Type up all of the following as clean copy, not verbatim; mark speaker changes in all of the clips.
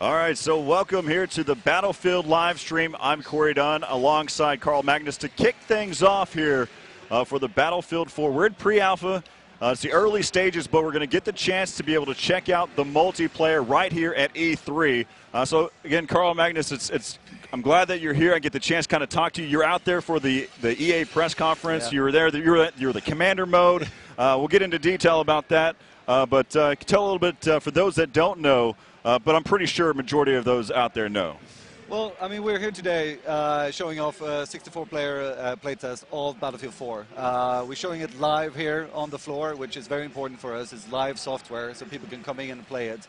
Speaker 1: All right, so welcome here to the Battlefield live stream. I'm Corey Dunn alongside Karl Magnus to kick things off here for the Battlefield 4. We're in pre-alpha. It's the early stages, but we're going to get the chance to be able to check out the multiplayer right here at E3. So again, Karl Magnus, I'm glad that you're here. I get the chance to kind of talk to you. You're out there for the EA press conference. Yeah. You were there. You're the commander mode. We'll get into detail about that. But tell a little bit for those that don't know. But I'm pretty sure a majority of those out there know.
Speaker 2: Well, I mean, we're here today showing off a 64-player playtest of Battlefield 4. We're showing it live here on the floor, which is very important for us. It's live software, so people can come in and play it.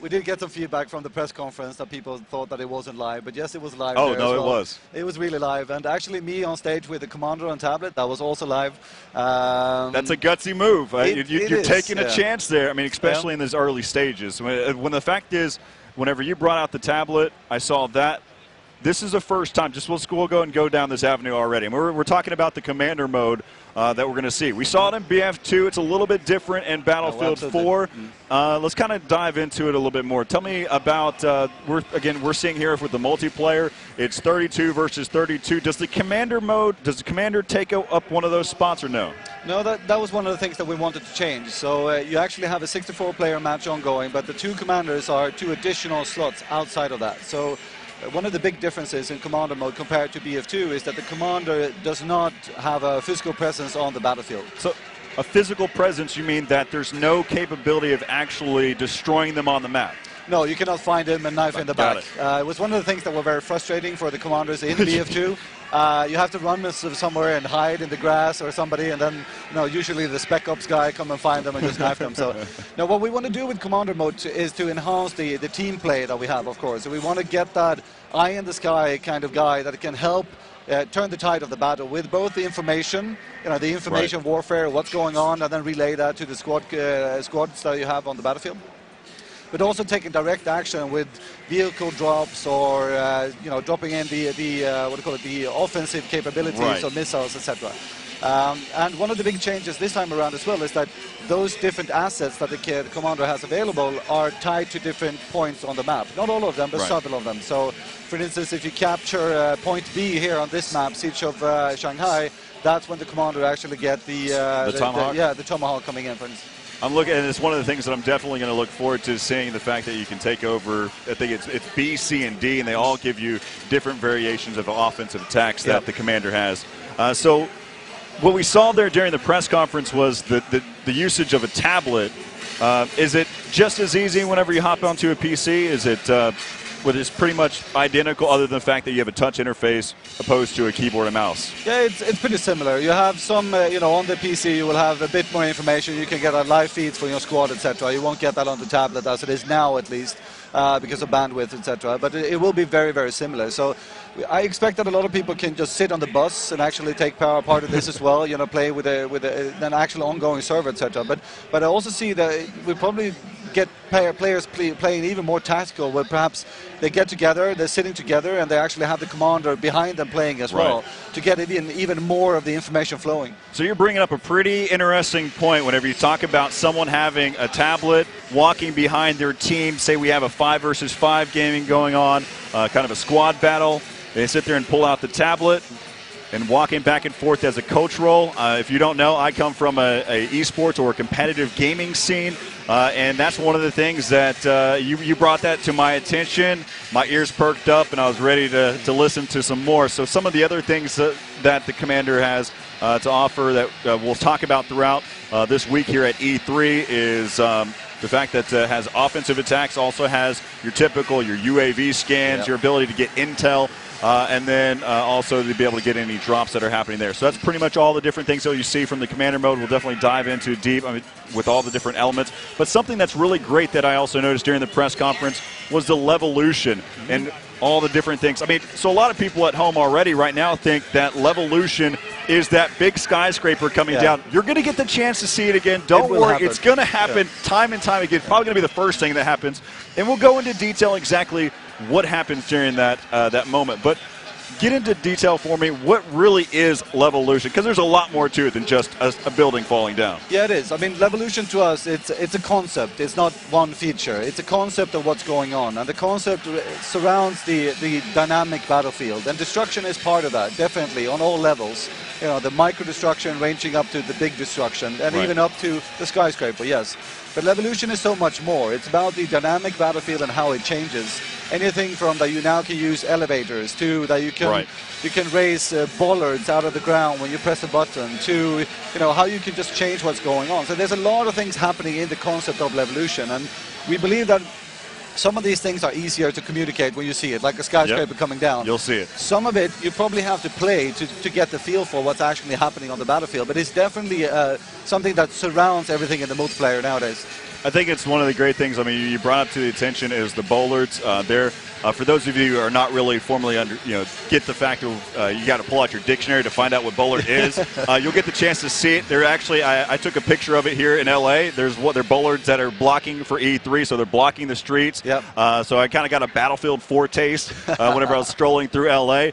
Speaker 2: We did get some feedback from the press conference that people thought that it wasn't live, but yes, it was live.
Speaker 1: Oh, no, it was.
Speaker 2: It was really live, and actually me on stage with the commander on tablet, that was also live.
Speaker 1: That's a gutsy move. You're taking a chance there. I mean, especially in these early stages. When the fact is, whenever you brought out the tablet, I saw that. This is the first time. We'll go down this avenue already. And we're talking about the commander mode that we're going to see. We saw it in BF2. It's a little bit different in Battlefield 4. Let's kind of dive into it a little bit more. Tell me about, we're seeing here with the multiplayer, it's 32 versus 32. Does the commander take up one of those spots or no?
Speaker 2: No, that was one of the things that we wanted to change. So you actually have a 64-player match ongoing, but the two commanders are two additional slots outside of that. So one of the big differences in commander mode compared to BF2 is that the commander does not have a physical presence on the battlefield.
Speaker 1: So a physical presence, you mean that there's no capability of actually destroying them on the map?
Speaker 2: No, you cannot find him and knife in the back. It was one of the things that were very frustrating for the commanders in BF2. You have to run somewhere and hide in the grass or somebody, and then usually the Spec Ops guy come and find them and just knife them. So now what we want to do with commander mode is to enhance the team play that we have, of course. So we want to get that eye in the sky kind of guy that can help turn the tide of the battle with both the information, the information warfare, what's going on, and then relay that to the squads that you have on the battlefield. But also taking direct action with vehicle drops or dropping in the offensive capabilities of missiles, etc. And one of the big changes this time around as well is that those different assets that the commander has available are tied to different points on the map. Not all of them, but several of them. So, for instance, if you capture point B here on this map, Siege of Shanghai, that's when the commander actually get the Tomahawk. The Tomahawk coming in, for instance.
Speaker 1: I'm looking, and it's one of the things that I'm definitely going to look forward to seeing, the fact that you can take over. I think it's B, C, and D, and they all give you different variations of offensive attacks that the commander has. So what we saw there during the press conference was the usage of a tablet. Is it just as easy whenever you hop onto a PC? Is it it's pretty much identical, other than the fact that you have a touch interface opposed to a keyboard and mouse?
Speaker 2: Yeah, it's pretty similar. You have some, on the PC you will have a bit more information. You can get live feeds for your squad, etc. You won't get that on the tablet as it is now, at least, because of bandwidth, etc. But it will be very, very similar. So I expect that a lot of people can just sit on the bus and actually take part of this as well. Play with an actual ongoing server, etc. But I also see that we probably get players playing even more tactical, where perhaps they get together, they're sitting together, and they actually have the commander behind them playing as well, to get even more of the information flowing.
Speaker 1: So you're bringing up a pretty interesting point whenever you talk about someone having a tablet, walking behind their team. Say we have a 5 versus 5 gaming going on, kind of a squad battle. They sit there and pull out the tablet and walking back and forth as a coach role. If you don't know, I come from a esports or a competitive gaming scene, and that's one of the things that you brought that to my attention. My ears perked up, and I was ready to listen to some more. So some of the other things that the commander has to offer that we'll talk about throughout this week here at E3 is the fact that it has offensive attacks, also has your UAV scans, your ability to get intel, and then also to be able to get any drops that are happening there. So that's pretty much all the different things that you see from the commander mode. We'll definitely dive into deep with all the different elements. But something that's really great that I also noticed during the press conference was the Levolution and all the different things. I mean, so a lot of people at home already right now think that Levolution is that big skyscraper coming down. You're going to get the chance to see it again. Don't worry, it's going to happen time and time again. Probably going to be the first thing that happens. And we'll go into detail exactly what happens during that moment. But get into detail for me. What really is Levolution? Because there's a lot more to it than just a building falling down.
Speaker 2: Yeah, it is. I mean, Levolution to us, it's a concept. It's not one feature. It's a concept of what's going on. And the concept surrounds the dynamic battlefield. And destruction is part of that, definitely, on all levels. You know, the micro destruction ranging up to the big destruction, and even up to the skyscraper, yes. But Levolution is so much more. It's about the dynamic battlefield and how it changes. Anything from that you now can use elevators to that you can raise bollards out of the ground when you press a button to how you can just change what's going on. So there's a lot of things happening in the concept of Levolution, and we believe that some of these things are easier to communicate when you see it, like a skyscraper coming down.
Speaker 1: You'll see it.
Speaker 2: Some of it you probably have to play to get the feel for what's actually happening on the battlefield, but it's definitely something that surrounds everything in the multiplayer nowadays.
Speaker 1: I think it's one of the great things. I mean, you brought up to the attention is the bollards. For those of you who are not really formally get the fact of you got to pull out your dictionary to find out what bollard is. You'll get the chance to see it. They're actually, I took a picture of it here in LA. They're bollards that are blocking for E3, so they're blocking the streets.
Speaker 2: Yep.
Speaker 1: So I kind of got a Battlefield 4 taste whenever I was strolling through LA.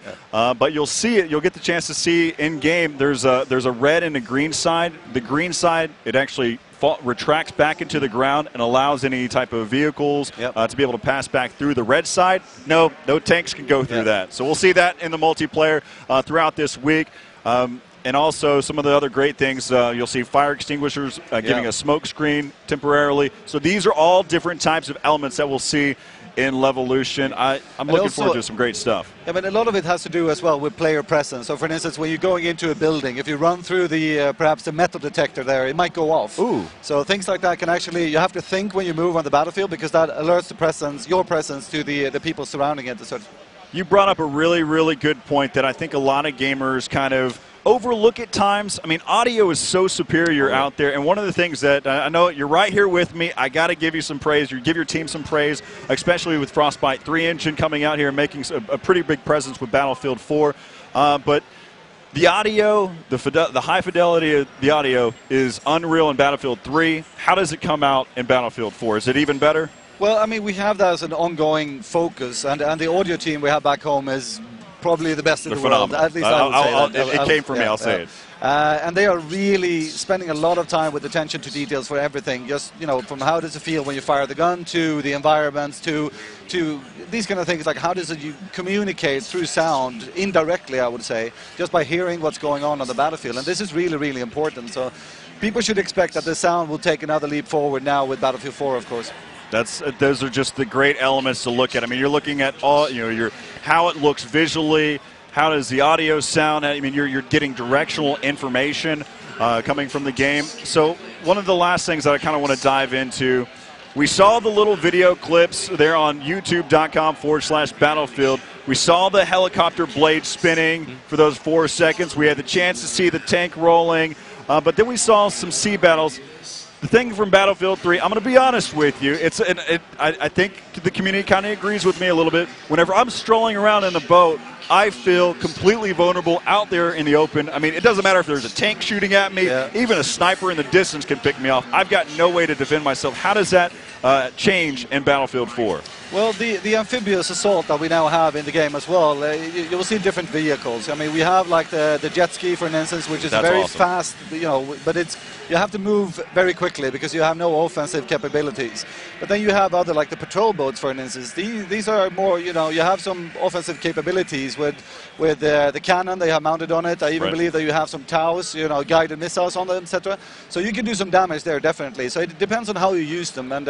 Speaker 1: But you'll see it. You'll get the chance to see in game. There's a red and a green side. The green side, it actually retracts back into the ground and allows any type of vehicles to be able to pass back through. The red side, no tanks can go through that. So we'll see that in the multiplayer throughout this week. And also some of the other great things, you'll see fire extinguishers giving a smoke screen temporarily. So these are all different types of elements that we'll see in Levolution. I'm looking forward to some great stuff.
Speaker 2: I mean, a lot of it has to do as well with player presence. So, for instance, when you're going into a building, if you run through the perhaps the metal detector there, it might go off.
Speaker 1: Ooh.
Speaker 2: So things like that can actually, you have to think when you move on the battlefield, because that alerts the presence, your presence, to the people surrounding it. So
Speaker 1: you brought up a really, really good point that I think a lot of gamers kind of overlook at times. I mean, audio is so superior out there, and one of the things that I know you're right here with me, I got to give you some praise. You give your team some praise, especially with Frostbite 3 engine coming out here and making a pretty big presence with Battlefield 4. But the audio, the high fidelity of the audio is unreal in Battlefield 3. How does it come out in Battlefield 4? Is it even better?
Speaker 2: Well, I mean, we have that as an ongoing focus, and the audio team we have back home is probably the best in the world. At least I would say that.
Speaker 1: It came from me, I'll say it.
Speaker 2: And they are really spending a lot of time with attention to details for everything. Just, from how does it feel when you fire the gun, to the environments, to these kind of things, like how does you communicate through sound, indirectly, I would say, just by hearing what's going on the battlefield. And this is really, really important. So people should expect that the sound will take another leap forward now with Battlefield 4, of course.
Speaker 1: Those are just the great elements to look at. I mean, you're looking at all, how it looks visually, how does the audio sound. I mean, you're getting directional information coming from the game. So one of the last things that I kind of want to dive into, we saw the little video clips there on youtube.com/Battlefield. We saw the helicopter blade spinning for those 4 seconds. We had the chance to see the tank rolling, but then we saw some sea battles. The thing from Battlefield 3, I'm going to be honest with you, I think the community kind of agrees with me a little bit. Whenever I'm strolling around in a boat, I feel completely vulnerable out there in the open. I mean, it doesn't matter if there's a tank shooting at me. Even a sniper in the distance can pick me off. I've got no way to defend myself. How does that change in Battlefield 4?
Speaker 2: Well, the amphibious assault that we now have in the game as well, you will see different vehicles. I mean, we have like the jet ski, for instance, which is very fast, but you have to move very quickly because you have no offensive capabilities. But then you have other, like the patrol boats, for instance. These are more, you have some offensive capabilities with the cannon they have mounted on it. I even believe that you have some TOWs, guided missiles on them, etc. So you can do some damage there, definitely. So it depends on how you use them and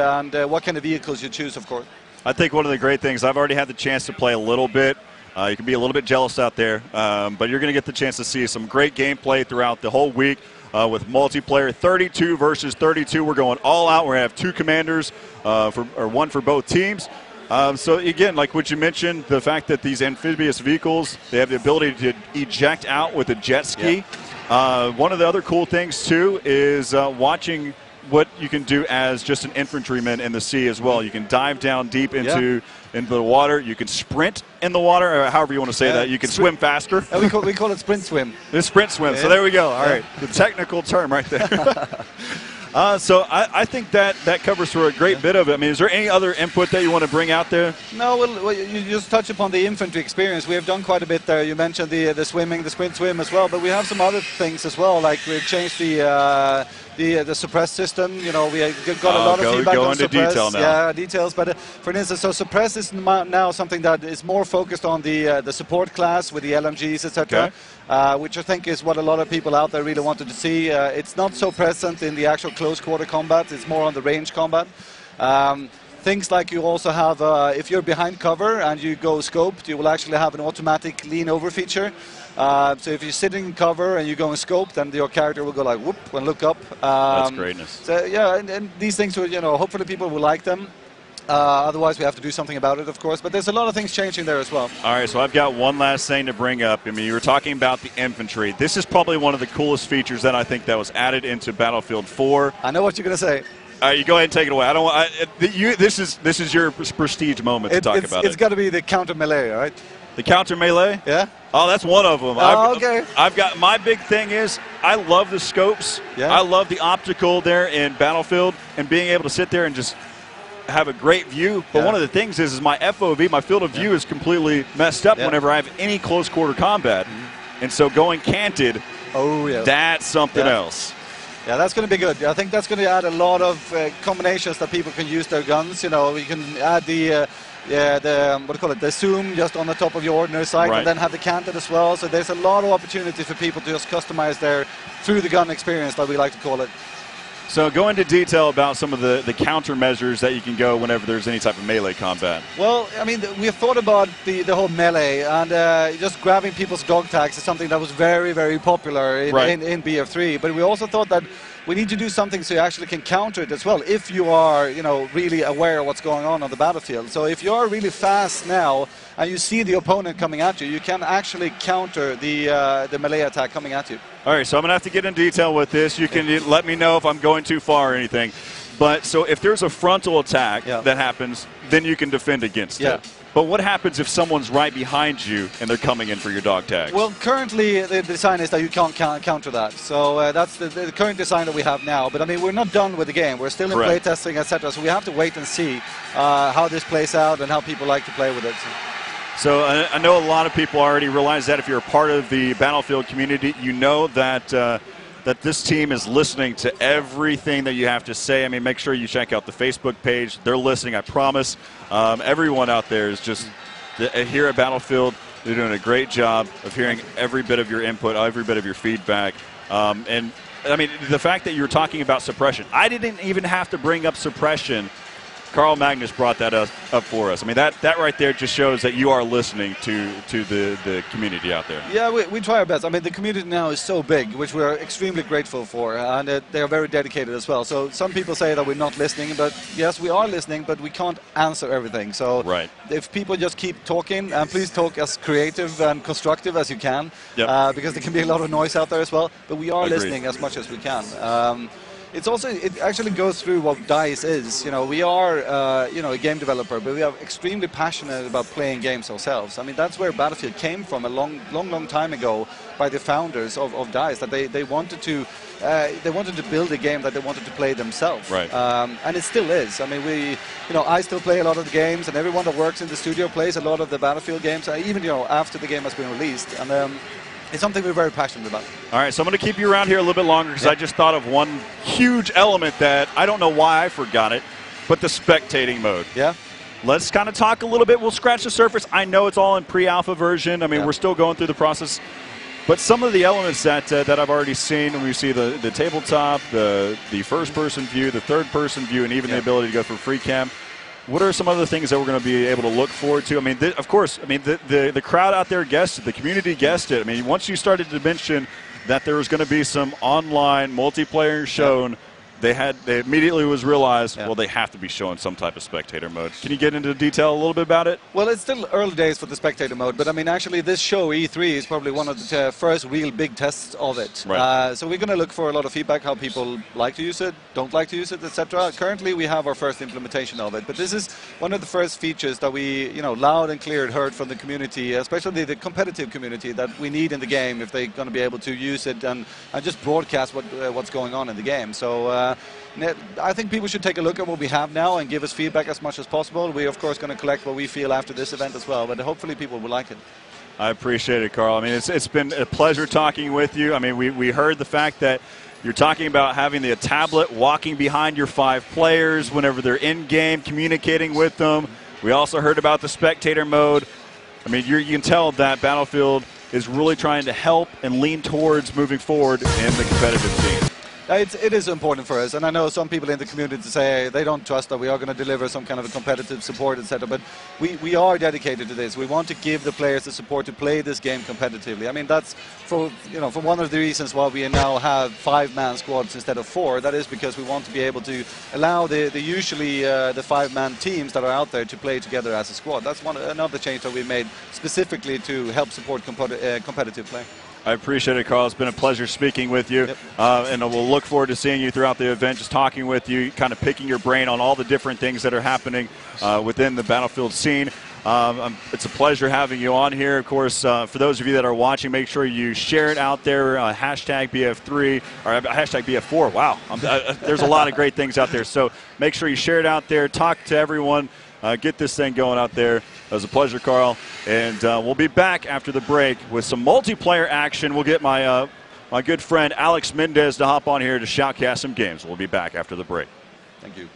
Speaker 2: what kind of vehicles you choose, of course.
Speaker 1: I think one of the great things, I've already had the chance to play a little bit. You can be a little bit jealous out there, but you're going to get the chance to see some great gameplay throughout the whole week with multiplayer. 32 versus 32. We're going all out. We're going to have 2 commanders, one for both teams. So, again, like what you mentioned, the fact that these amphibious vehicles, they have the ability to eject out with a jet ski. One of the other cool things, too, is watching what you can do as just an infantryman in the sea as well. You can dive down deep into the water. You can sprint in the water, or however you want to say that. You can swim faster.
Speaker 2: We call it sprint swim.
Speaker 1: It's sprint swim. So there we go. All right, the technical term right there. So I think that covers for a great bit of it. I mean, is there any other input that you want to bring out there?
Speaker 2: No, well, you just touch upon the infantry experience. We have done quite a bit there. You mentioned the swimming, the sprint swim as well, but we have some other things as well. Like we've changed the suppress system. You know, we got a lot of feedback on suppress. Detail now. Yeah, details. But for instance, so suppress is now something that is more focused on the support class with the LMGs, etc. Okay. Which I think is what a lot of people out there really wanted to see. It's not so present in the actual close quarter combat. It's more on the range combat. Things like you also have, if you're behind cover and you go scoped, you will actually have an automatic lean over feature. So if you're sitting in cover and you go in scope, then your character will go like whoop and look up.
Speaker 1: That's greatness.
Speaker 2: So yeah, and these things will, you know, hopefully people will like them. Otherwise, we have to do something about it, of course. But there's a lot of things changing there as well.
Speaker 1: All right, so I've got one last thing to bring up. I mean, you were talking about the infantry. This is probably one of the coolest features that I think that was added into Battlefield 4.
Speaker 2: I know what you're going to say.
Speaker 1: You go ahead and take it away. I don't want. This is your prestige moment to talk about it.
Speaker 2: It's got to be the counter melee, right?
Speaker 1: The counter melee?
Speaker 2: Yeah.
Speaker 1: Oh, that's one of them.
Speaker 2: Okay.
Speaker 1: I've got my big thing is I love the scopes.
Speaker 2: Yeah.
Speaker 1: I love the optical there in Battlefield and being able to sit there and just have a great view. But one of the things is my FOV, my field of view, is completely messed up whenever I have any close quarter combat. And so going canted, that's something else.
Speaker 2: Yeah, that's going to be good. I think that's going to add a lot of combinations that people can use their guns. You know, you can add the what do you call it, the zoom just on the top of your ordinary sight, and then have the canted as well. So there's a lot of opportunity for people to just customize their through the gun experience, that we like to call it.
Speaker 1: So go into detail about some of the countermeasures that you can go whenever there's any type of melee combat.
Speaker 2: Well, I mean, we have thought about the whole melee, and just grabbing people's dog tags is something that was very, very popular in BF3. But we also thought that we need to do something so you actually can counter it as well, if you are, you know, really aware of what's going on the battlefield. So if you are really fast now and you see the opponent coming at you, you can actually counter the melee attack coming at you.
Speaker 1: All right, so I'm going to have to get in detail with this. You can let me know if I'm going too far or anything. But so if there's a frontal attack that happens, then you can defend against it. But what happens if someone's right behind you and they're coming in for your dog tags?
Speaker 2: Well, currently the design is that you can't counter that. So that's the current design that we have now. But I mean, we're not done with the game. We're still in playtesting, etc. So we have to wait and see how this plays out and how people like to play with it.
Speaker 1: So I know a lot of people already realize that if you're a part of the Battlefield community, you know that that this team is listening to everything that you have to say. I mean, make sure you check out the Facebook page. They're listening, I promise. Everyone out there is just here at Battlefield. They're doing a great job of hearing every bit of your input, every bit of your feedback. And I mean, the fact that you're talking about suppression, I didn't even have to bring up suppression. Karl Magnus brought that up for us. I mean, that right there just shows that you are listening to the community out there.
Speaker 2: Yeah, we try our best. I mean, the community now is so big, which we are extremely grateful for, and they are very dedicated as well. So some people say that we're not listening, but yes, we are listening, but we can't answer everything. So if people just keep talking, and please talk as creative and constructive as you can, because there can be a lot of noise out there as well, but we are listening as much as we can. It actually goes through what DICE is. You know, we are a game developer, but we are extremely passionate about playing games ourselves. I mean, that's where Battlefield came from a long time ago by the founders of DICE. That they wanted to build a game that they wanted to play themselves. And it still is. I mean, I still play a lot of the games, and everyone that works in the studio plays a lot of the Battlefield games, even after the game has been released. And it's something we're very passionate about.
Speaker 1: All right, so I'm going to keep you around here a little bit longer because I just thought of one huge element that I don't know why I forgot it, but the spectating mode. Let's kind of talk a little bit. We'll scratch the surface. I know it's all in pre-alpha version. I mean, we're still going through the process. But some of the elements that I've already seen, when we see the tabletop, the first-person view, the third-person view, and even the ability to go for free cam. What are some other things that we're going to be able to look forward to? I mean, of course, I mean, the crowd out there guessed it. The community guessed it. I mean, once you started to mention that there was going to be some online multiplayer shown, they immediately was realized, well, they have to be showing some type of spectator mode. Can you get into detail a little bit about it?
Speaker 2: Well, it's still early days for the spectator mode, but I mean, actually, this show, E3, is probably one of the first real big tests of it. So we're going to look for a lot of feedback, how people like to use it, don't like to use it, etc. Currently, we have our first implementation of it, but this is one of the first features that we, loud and clear heard from the community, especially the competitive community, that we need in the game if they're going to be able to use it and just broadcast what's going on in the game. So I think people should take a look at what we have now and give us feedback as much as possible. We're, of course, going to collect what we feel after this event as well, but hopefully people will like it.
Speaker 1: I appreciate it, Karl. I mean, it's been a pleasure talking with you. I mean, we heard the fact that you're talking about having the tablet walking behind your 5 players whenever they're in-game, communicating with them. We also heard about the spectator mode. I mean, you can tell that Battlefield is really trying to help and lean towards moving forward in the competitive scene.
Speaker 2: It is important for us, and I know some people in the community say they don't trust that we are going to deliver some kind of a competitive support, etc. But we are dedicated to this. We want to give the players the support to play this game competitively. I mean, that's for one of the reasons why we now have 5-man squads instead of 4. That is because we want to be able to allow the 5-man teams that are out there to play together as a squad. That's another change that we made specifically to help support competitive play.
Speaker 1: I appreciate it, Karl. It's been a pleasure speaking with you.
Speaker 2: Yep.
Speaker 1: And we'll look forward to seeing you throughout the event, just talking with you, kind of picking your brain on all the different things that are happening within the Battlefield scene. It's a pleasure having you on here. Of course, for those of you that are watching, make sure you share it out there, hashtag BF3 or hashtag BF4. Wow, there's a lot of great things out there. So make sure you share it out there, talk to everyone. Get this thing going out there. It was a pleasure, Karl. And we'll be back after the break with some multiplayer action. We'll get my good friend Alex Mendez to hop on here to shoutcast some games. We'll be back after the break.
Speaker 2: Thank you.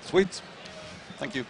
Speaker 2: Sweet. Thank you.